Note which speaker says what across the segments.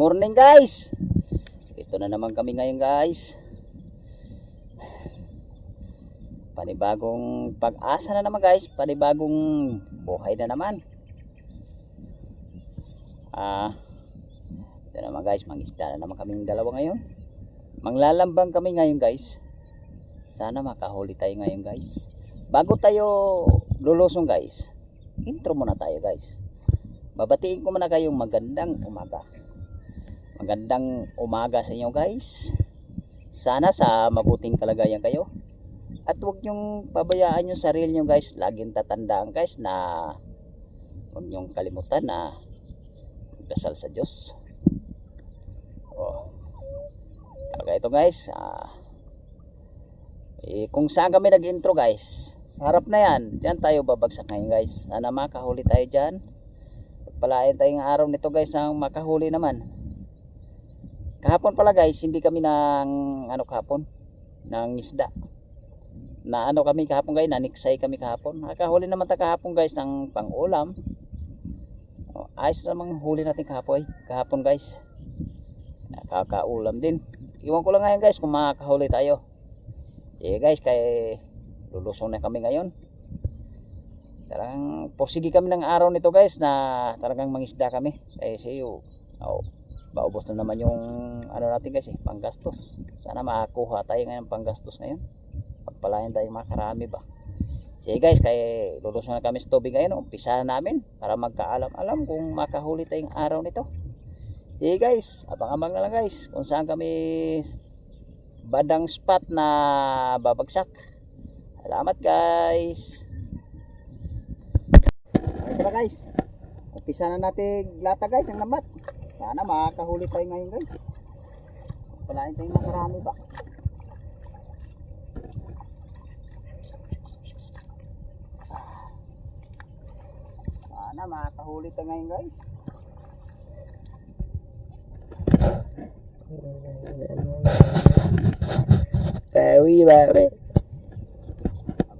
Speaker 1: morning guys. Ito na naman kami ngayon guys. Panibagong pag-asa na naman guys. Panibagong buhay na naman. Ito naman guys, mangisda na naman kaming dalawa ngayon. Manglalambang kami ngayon guys. Sana makahuli tayo ngayon guys. Bago tayo lulusong guys, intro muna tayo guys. Babatiin ko muna kayong magandang umaga. Magandang umaga sa inyo guys. Sana sa mabuting kalagayan kayo. At huwag nyong pabayaan yung sarili nyo guys. Laging tatandaan guys na huwag nyong kalimutan na magdasal sa Diyos. Talaga ito guys. Kung saan kami nag-intro guys, sa harap na yan, dyan tayo babagsak ngayon guys. Sana makahuli tayo dyan. Pagpalain tayong araw nito guys ang makahuli naman. Kahapon pala guys, hindi kami ng kahapon ng isda. Kami kahapon guys, naniksay kami kahapon. Nakahuli naman tayo kahapon guys ng pang-ulam. Ayos namang huli natin kahapon guys. Nakakaulam din. Iwan ko lang ngayon guys kung makahuli tayo. Sige guys, kay lulusong na kami ngayon. Talagang porsige kami ng araw nito guys na talagang mangisda kami. Kasi maubos na naman yung natin guys panggastos. Sana makakuha tayo ngayon panggastos ngayon. Pagpalain tayo makarami ba. Sige guys, kay lulusong na kami sa tubig ngayon. Umpisa na namin para magkaalam-alam kung makahuli tayong araw nito. Sige guys, abang-abang na lang guys kung saan kami badang spot na babagsak. Salamat guys. Ito na guys, umpisa na natin lata guys ang lambat. Sana makakahuli tayo ngayon guys. Palain tayo makarami ba. Sana makakahuli tayo ngayon guys.
Speaker 2: Kawi babe.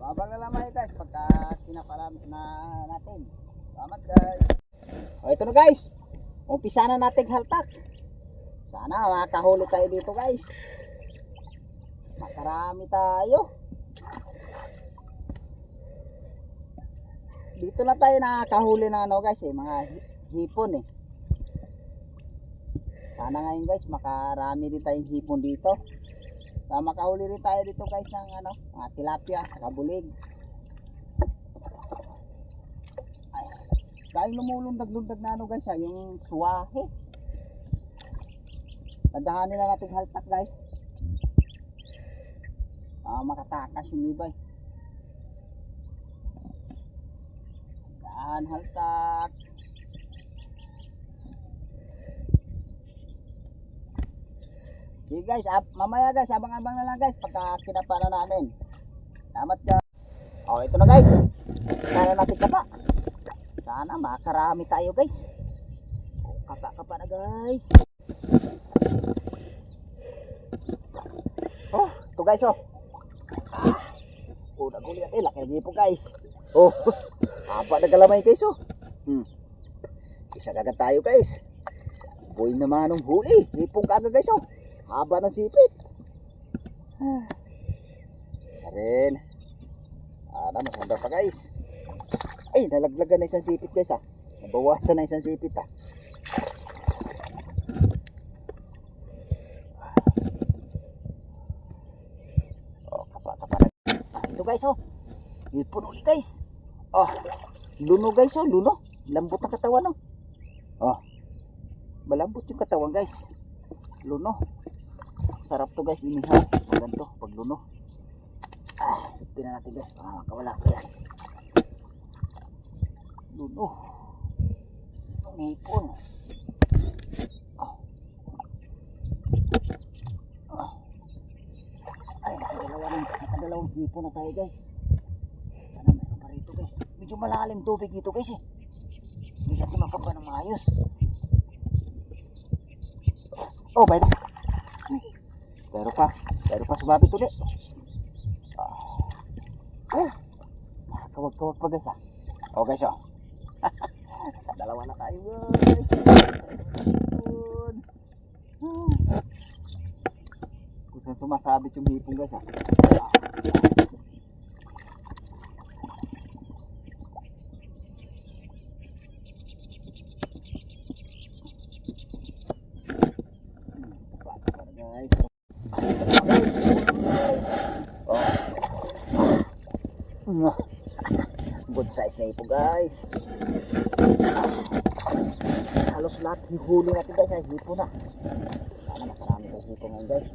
Speaker 1: Abang na lamay guys pagka kinapalam na natin. Salamat guys. Ito na guys, umpisa na natin haltak. Sana makahuli tayo dito guys. Makarami tayo. Dito na tayo nakahuli ng guys mga hipon Sana ngayon guys makarami din tayong hipon dito. Sana makahuli rin tayo dito guys ng mga tilapia, kabulig. Dahil lumulundag-lundag na guys yung suwahe. Tadahanin na natin haltak guys. Makatakas yung iba Tadahan haltak. Sige guys, mamaya guys, abang-abang na lang guys pagka kinapa na namin. Salamat guys. Ito na guys. Sana natin kapa. Sana makarami tayo guys. Kapa na guys. Ito guys nagulit laki po guys. Haba na galamay guys Isa kagad tayo guys. Boy naman ng huli. Hipong kaga guys haba ng sipit. Isa rin. Masanda pa guys. Ay, nalaglagan na isang sipit guys Nabawasan na isang sipit Kapa na. Ito guys Hipon uli guys. Luno guys luno. Lambot ang katawan malambot yung katawan guys. Luno. Sarap to guys inihaw. Ganito pag luno. Sipin na natin guys para makawala ko yan. Luno. Hipon. Ay, nakadalawang hipon na tayo guys. Sana mayroon pa rito guys. Medyo malalim tubig dito guys Hindi natin makapa ng maayos. Pero pa sumabit ulit. Kawag-kawag pa guys guys Dalawa na tayo guys. Kung saan sumasabit yung hipong guys ah. Good size na ipo guys. Halos lahat hihuli natin guys ay hipo na. Sana makarami guys hipo ngayon guys.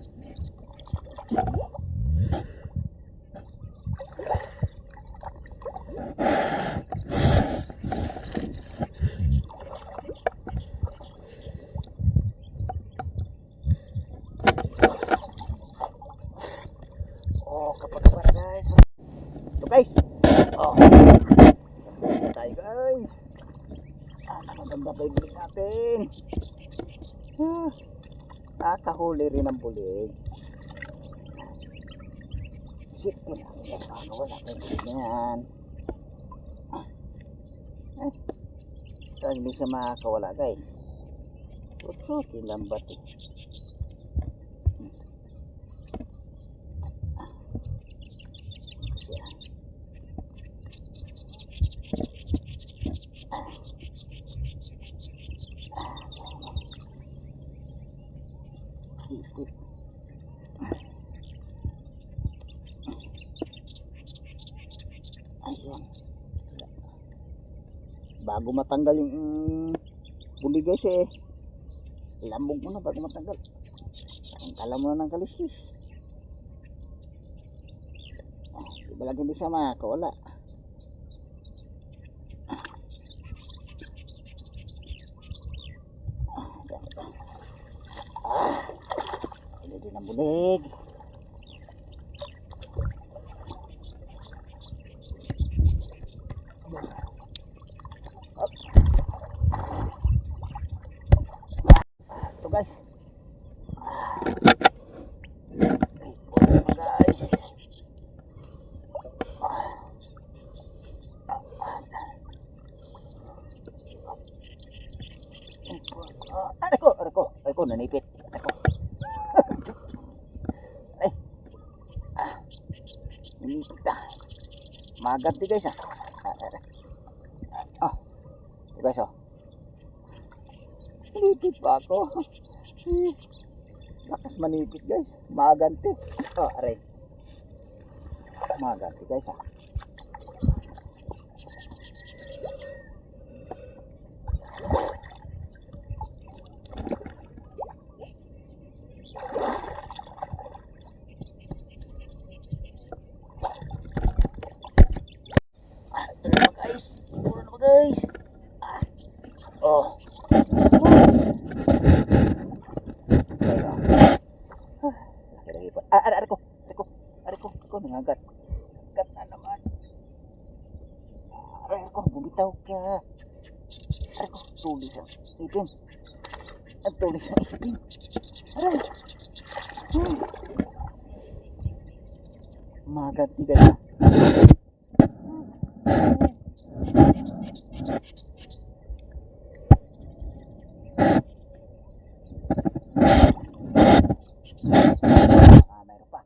Speaker 1: Oh kapag para guys. Ito guys. Oh. Tayo guys. Maganda pa yung bulig natin. Kahuli rin ang bulig. Isip mo na. Wala tayong bulig na yan. Hindi siya makakawala guys. Tutsukin lambat eh. Ayan. Bago matanggal yung bulig guys eh. Ilambog mo na bago matanggal. Tanggalan mo na ng kaliskis. Diba lang hindi siya makakawala. Ini din ang bulig. Ito guys. Guys. Arko, nanipit. Arko. Ay. Nanipit na. Maganti guys ah. Ito guys oh. Nanipit pa ako. Lakas manipit guys. Maganti. Aray. Maganti guys ah. Guys. Oh. Arko, nangagat. Gat na naman. Arko, bumitaw ka. Arko, tulis ang ipin. Ang tulis ang ipin. Aray. Magat di guys. Mayroon pa.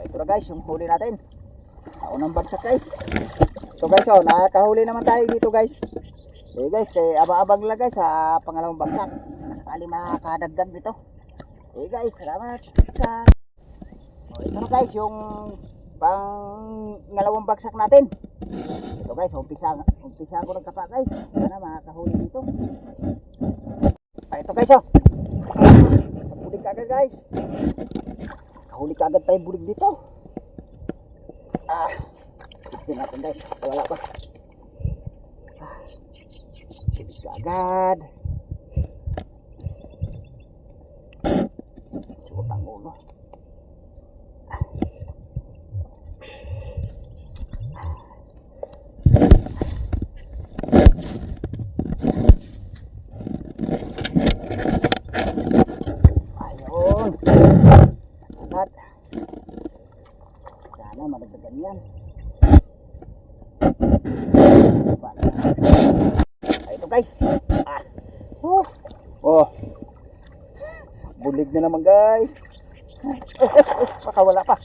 Speaker 1: Ito na guys, yung huli natin sa unang bagsak guys. So guys, nakakahuli naman tayo dito guys. Guys, kaya abang-abang lang guys sa pangalawang bagsak. Sakali makakadagdag dito. Guys, salamat sa ito na guys, yung pangalawang bagsak natin. Ito guys, umpisa ko nagkapa guys. Sana makakahuli dito. Ito guys, sa bulig kagad guys. Huli ka agad tayong bulig dito. Tignan natin guys. Wala pa. Bulig ka agad. Sutang ulo. bulig na naman guys. Makawala pa.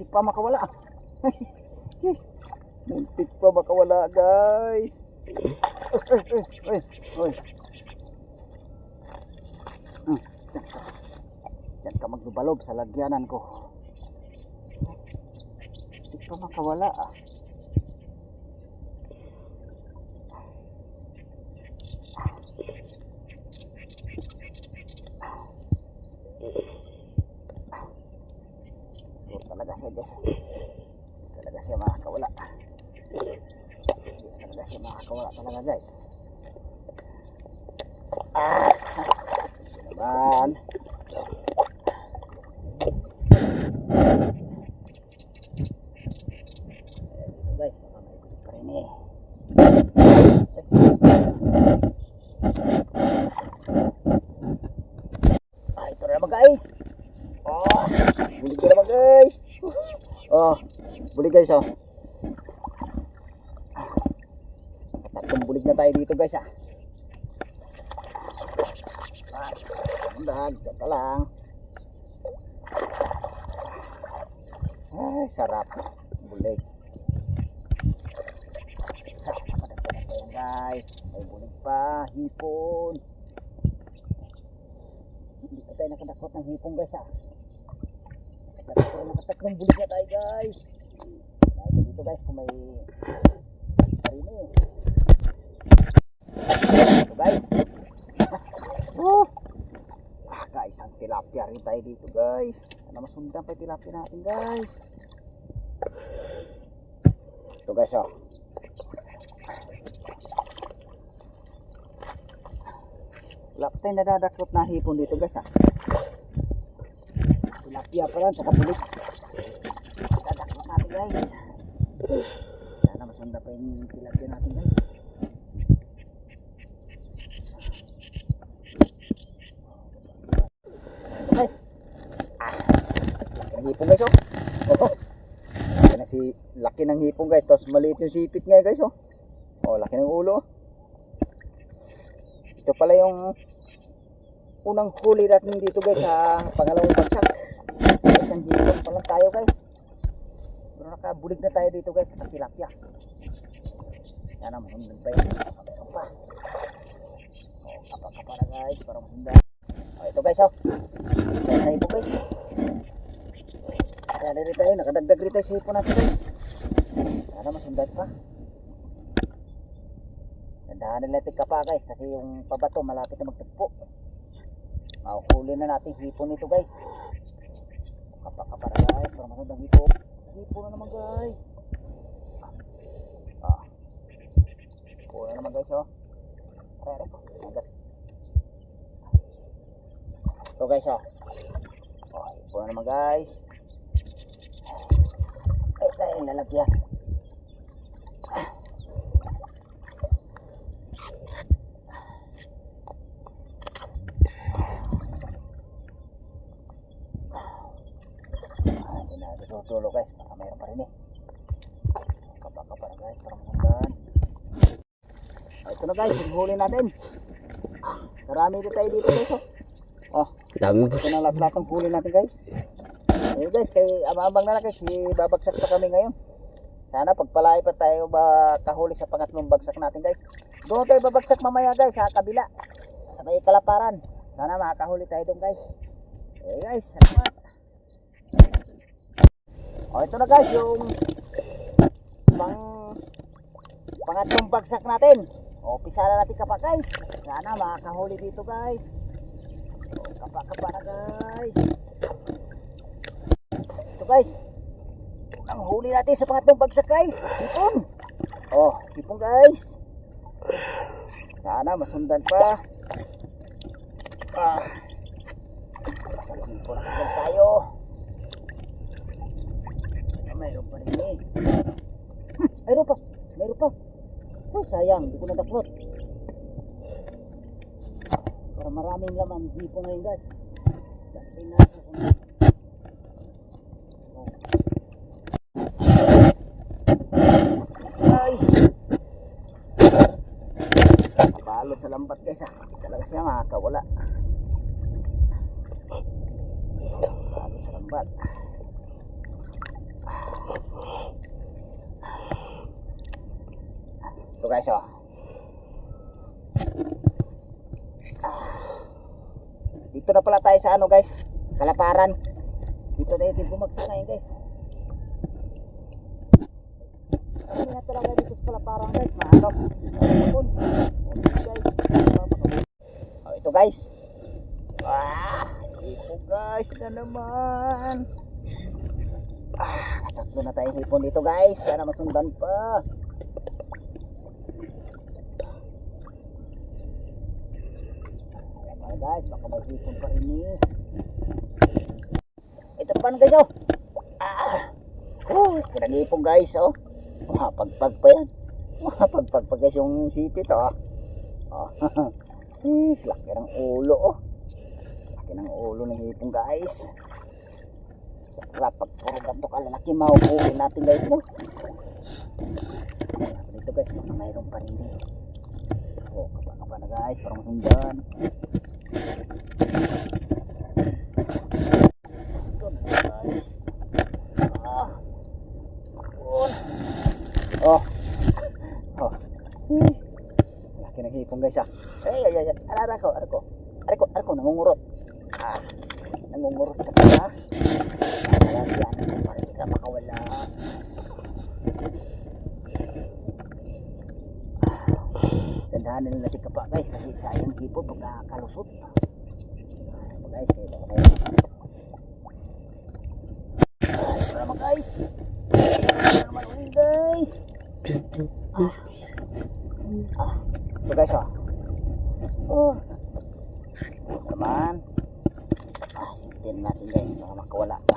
Speaker 1: Muntik pa makawala. Muntik pa makawala guys. Oy. Diyan ka maglubalob sa lagyanan ko. Muntik pa makawala ah. Talaga siya guys. Talaga siya makakawala. Talaga siya makakawala talaga guys. Ito naman. Ito guys, baka may gulit pa rin eh. Ito na naman guys. Bulig na naman guys. Bulig guys tatlong bulig na tayo dito guys Teka lang. Ay, sarap. Bulig. Sarap na tayo guys. May bulig pa. Hipon. Hindi pa tayo nakadakot ng hipon guys Nakatatlong bulig na tayo guys. Dahil dito guys kung may parini. Ito guys. Guys, ang tilapia rin tayo dito guys. Ano masundan pa yung tilapia natin guys. Ito guys wala pa tayong nadadakot na hipon dito guys tilapia pa lang, saka bulig. Dadakot natin guys. Sana masunda pa yung tilapia natin guys. Ito guys. Ang hipong guys Yan si laki ng hipong guys. Tapos maliit yung sipit nga guys laki ng ulo. Ito pala yung unang huli natin dito guys sa pangalawang bagsak. Isang hipon pa lang tayo guys. Pero nakabulig na tayo dito guys sa tilapia. Yan ang masundan pa yun. Kapa na guys para masundan. Ito guys isa na hipon guys. Kaya rin tayo nakadagdag rin tayo sa hipon natin guys. Sana masundan pa. Dandahanin natin kapa guys kasi yung pabato malapit na magtagpo. Makuhuli na natin hipon nito guys. Kapa na guys para masundang hipon. Hipon na naman guys. Hipon na naman guys Aray po. Ito guys hipon na naman guys. Tayo yung lalagyan. Dulo guys, baka mayroon pa rin kapa na guys para masundan. Ito na guys, yung huli natin. Karami din tayo dito guys
Speaker 2: Dami
Speaker 1: ito na lahat ng huli natin guys. Guys, kay abang na lang guys, babagsak pa kami ngayon. Sana pagpalay pa tayo kahuli sa pangatlong bagsak natin guys. Doon tayo babagsak mamaya guys sa kabila, sa may kalaparan. Sana makakahuli tayo doon guys. Guys, salamat. Ito na guys yung pangatlong bagsak natin. Umpisa na natin kapa guys. Sana makakahuli dito guys. Kapa na guys. Ito guys. Ang huli natin sa pangatlong bagsak guys. Hipon. Hipon guys. Sana masundan pa. Sa hipon na kagad tayo. Mayroon pa rin Mayroon pa. Sayang, hindi ko nadaklot. Para maraming laman hipon ngayon guys. Dapat natin guys. Nabalot sa lambat guys Talaga siya makakawala. Jackpot. Ito guys, oh. Dito na pala tayo sa ano guys, Kalaparan. Dito tayo bumagsak ngayon guys. Hindi na talaga dito sa Kalaparan guys, maano. Oh, ito guys. Ito guys na naman. Tatlo na tayong hipon dito guys. Sana masundan pa. Ayan guys, baka may hipon pa rin eh. Ito pa guys oh. Pinag-hipon guys oh. Pagpag pa yan. Pagpag pa guys yung sipit oh. Laki ng ulo oh. Laki ng ulo ng hipon guys. Sarap pagpuro ganito kalalaki mahuhuli natin guys no. Dito guys baka mayroon pa rin dito. Oh kapa na guys para masundan. Ito na guys. Laki ng hipon guys ah. Ay. Arko nangungurot. Nangungurot ka pala. Yan, para di ka makawala. Dandahanin nila ka pa guys kasi sayang hipon pag nakakalusot. Guys, salamat guys. Salamat ulit guys. Ito guys naman. Sintin natin guys baka makawala pa.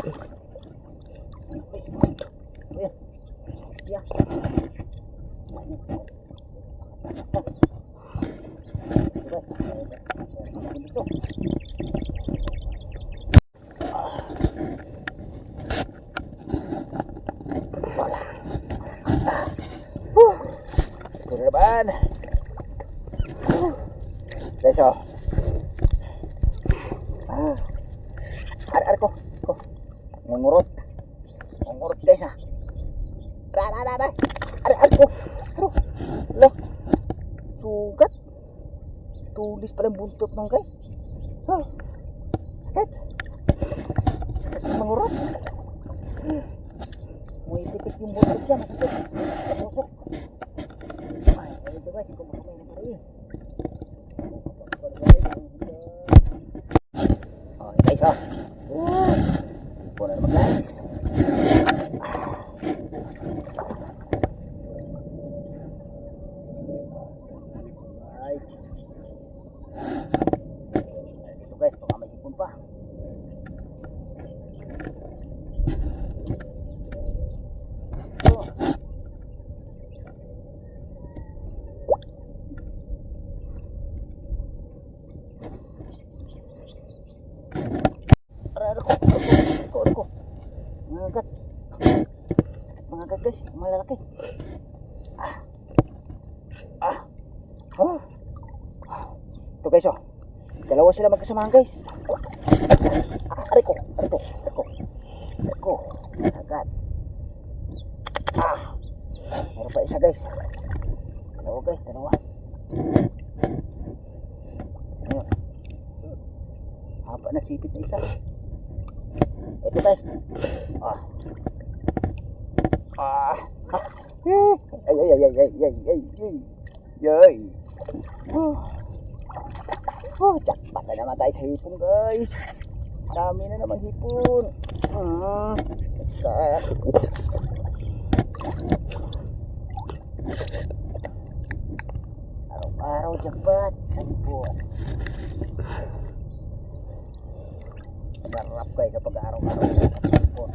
Speaker 1: Siguro naman guys Arko ngungurot guys Arko lo sugat tulis pala yung buntot nung guys sakit mangurot may titik yung buntot dyan masakit busok ito guys kumakamay na pala guys ipo na naman guys dito guys baka may ipon pa Arko mga agat guys malalaki ito guys dalawa sila magkasamahan guys Arko agat meron pa isa guys dalawa ayun haba na sipit na isa ito guys jackpot na naman tayo sa hipon guys dami na naman hipon araw-araw jackpot hipon sarap guys kapag araw-araw hipon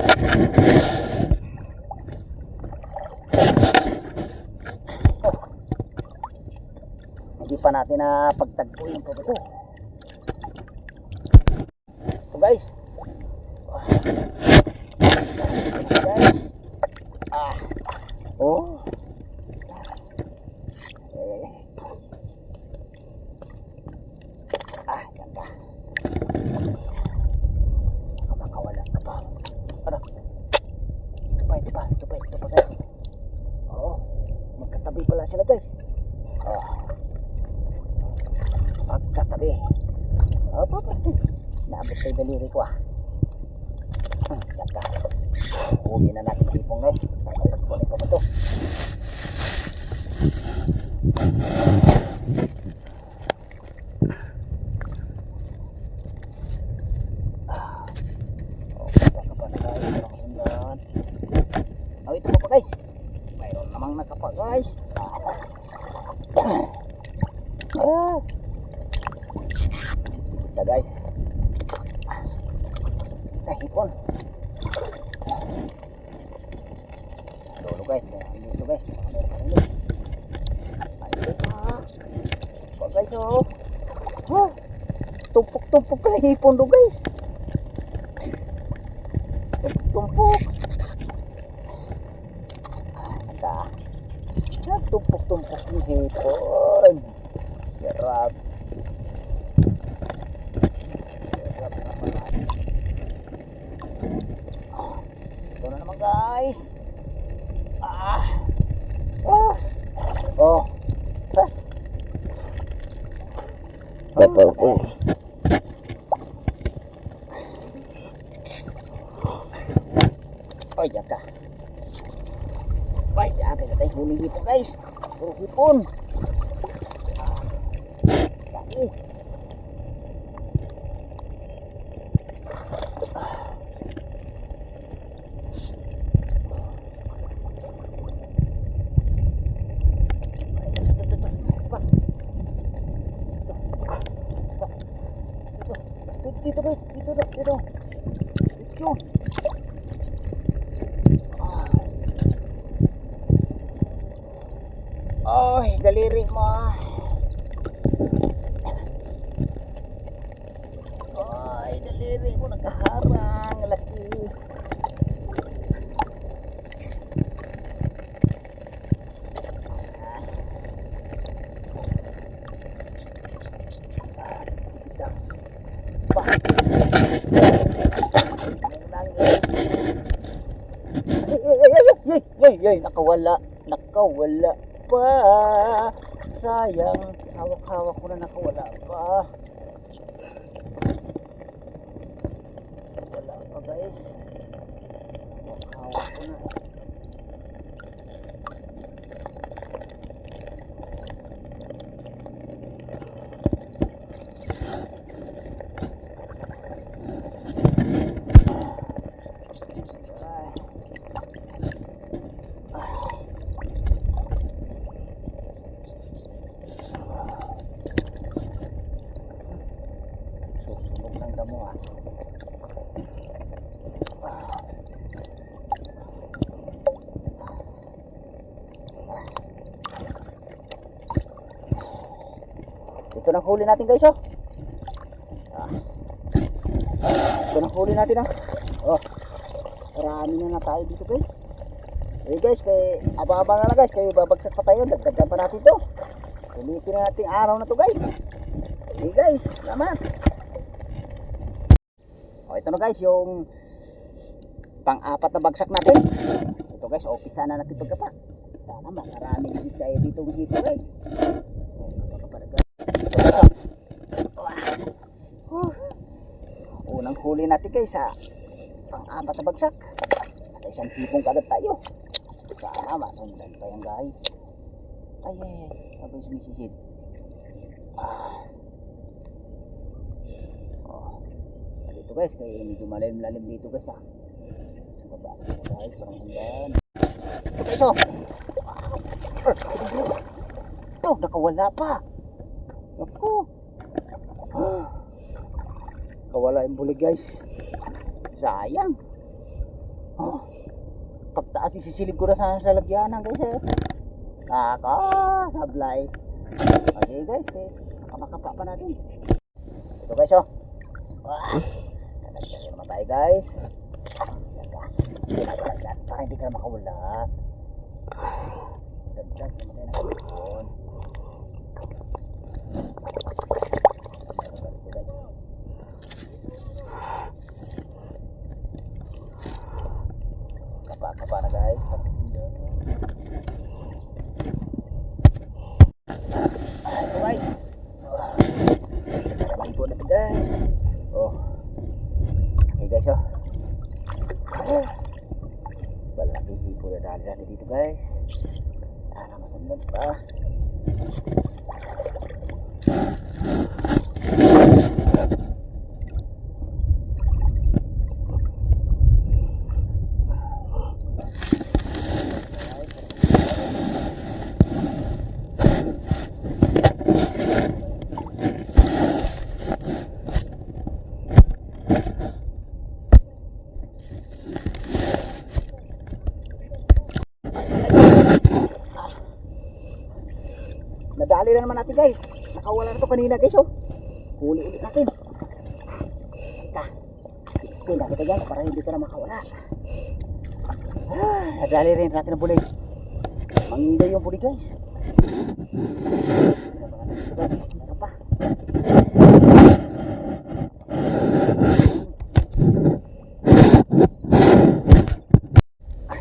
Speaker 1: hindi pa natin na pagtagpo yung pagkato so guys yan pa makakawalan ka pa ito yung daliri ko ah. Yan ka. Huli na natin hipon guys. Kunin ko ba ito? Oh, ito pa guys. Mayroon namang nakapa guys. Ito guys. Hipon. Lolo guys, dito guys. Ayun pa guys oh. Tumpok-tumpok ka hipon do guys. Tumpok-tumpok. Tumpok-tumpok yung hipon. Sarap. Ito na naman guys. Oh. Oh, yan ka. Ay, dami na tayo huling hipon guys. Puro hipon. Laki. Dito guys, dito. Ay, daliri mo. Ay, daliri mo nakaharang, laki. Ay, nakawala pa. Sayang, hawak-hawak ko na nakawala pa. Wala pa guys. Hawak ko na. Ito na huli natin guys oh. Ito na huli natin oh. Marami na tayo dito guys. Eh guys, kay abang-abang na guys, kayo babagsak pa tayo, dagdagan pa natin to. Ulitin na natin araw na to guys. Okay guys, salamat. Oh, ito na guys yung pang-apat na bagsak natin. Ito guys, umpisa na natin pagkapa. Sana makarami din tayo dito ng hito guys. Unang huli natin guys sa pang-apat na bagsak. At isang tipong kagad tayo. Sana masundan pa yan guys. Ay, habang sumisisid. Dito guys, kaya medyo malalim dito guys baba guys, parang hanggan. Ito guys ito, nakawala pa. Naku. Kawala yung bulig guys. Sayang. Pagtaas isisilip ko na sana sa lagyanan guys sablay. Okay guys, makapa pa natin. Ito guys Nandiyan naman tayo guys. Para hindi ka na makawala. Dagdag naman tayo na hipon. Kapa na guys. Ito guys. Hipon natin guys. guys, oh. Malaki hipo na dali dito guys. Sana masundan pa. Nadali na naman natin guys. Nakawala na to kanina guys, oh. Huli ulit natin. Tingnan kita dyan para hindi ka na makawala. Nadali rin natin ang bulig. Mangingay yung bulig guys. Meron pa.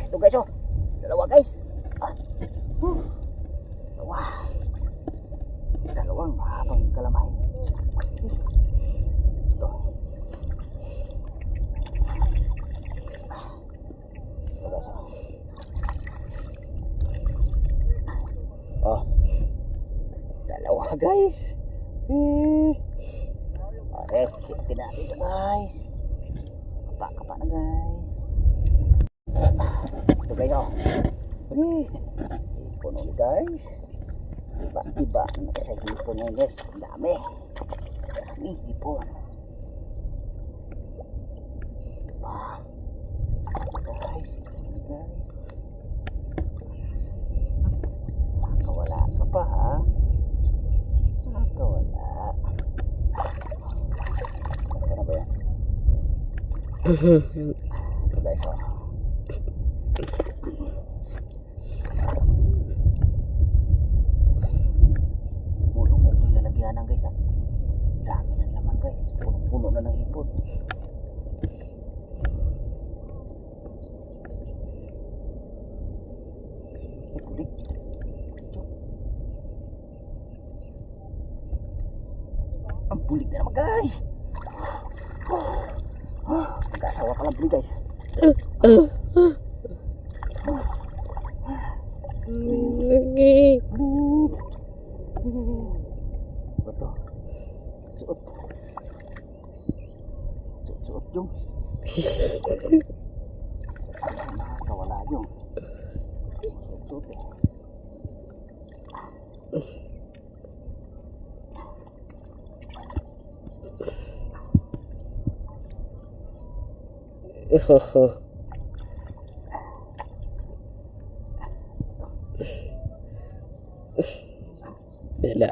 Speaker 1: Ito guys, oh. Dalawa guys. Dalawang mahabang kalamay. Ito. Oh. Dalawa guys. Okay, safety natin ito guys. Kapa na guys. Ito guys, oh. Hipon ulit guys. Iba na sa hipon ngayon guys. Ang dami hipon. Guys, makawala ka pa ha. Makawala. Saan ba yan? Ito guys, oh. Yan guys, ah. Dami na naman guys. Puno na ng hipon. Bulig. Ang bulig na naman guys. Nag-asawa pa lang bulig guys. Betul. Suot yung. Nakakawala yung. Suot eh.
Speaker 2: Wala.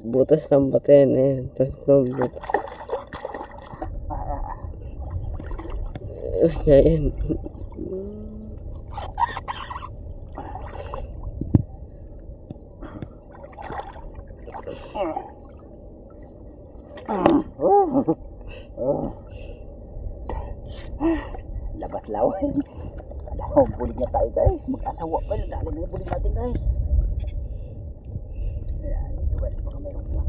Speaker 2: Butas ng baten eh. Tapos ng butas. Ayan.
Speaker 1: Labas laway. Alam, bulig na tayo guys. Mag-asawa pa. Dali na yung bulig natin guys. Ayan, dito guys. Baka mayroon lang.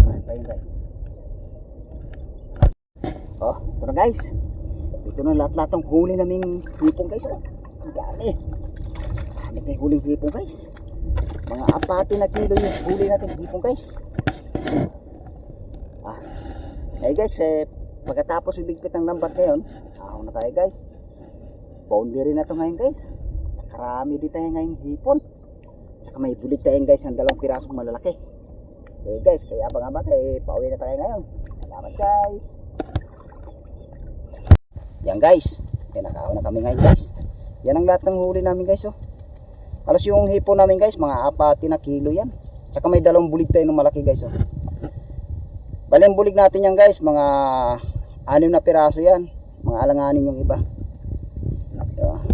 Speaker 1: Ayan pa yun guys. Oh, ito na guys. Ito na lahat-lahat ng huli naming hipong guys. Oh, ang dami. Dami tayong huling hipong guys. Mga 4 na kilo yung huli natin hipong guys. Hey guys, pagkatapos iligpit ng lambat ngayon, ahon na tayo guys. Boundary na to ngayon guys. Nakarami din tayo ngayong hipon. Tsaka may bulig tayo guys ng 2 pirasong malalaki. Hey guys, kaya abang-abang pauwi na tayo ngayon. Salamat guys. Yan guys, nakahon na kami ngayon guys. Yan ang lahat ng huli namin guys, oh. Halos yung hipon namin guys, mga 4 na kilo yan. Tsaka may 2 bulig tayo ng malaki guys, oh. Bali ang bulig natin yan guys, mga 6 na piraso yan. Mga alanganin yung iba.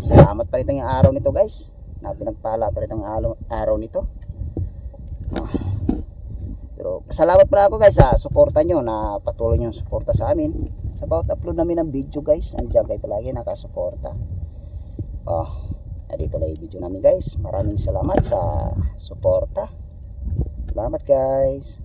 Speaker 1: Salamat pa rin yung araw nito guys. Pinagpala pa rin yung araw nito. Pero salamat pala ako guys sa suporta nyo, na patuloy nyo suporta sa amin. Sa bawat upload namin ng video guys, andiyan kayo palagi nakasuporta. Dito na yung video namin guys. Maraming salamat sa suporta. Salamat guys.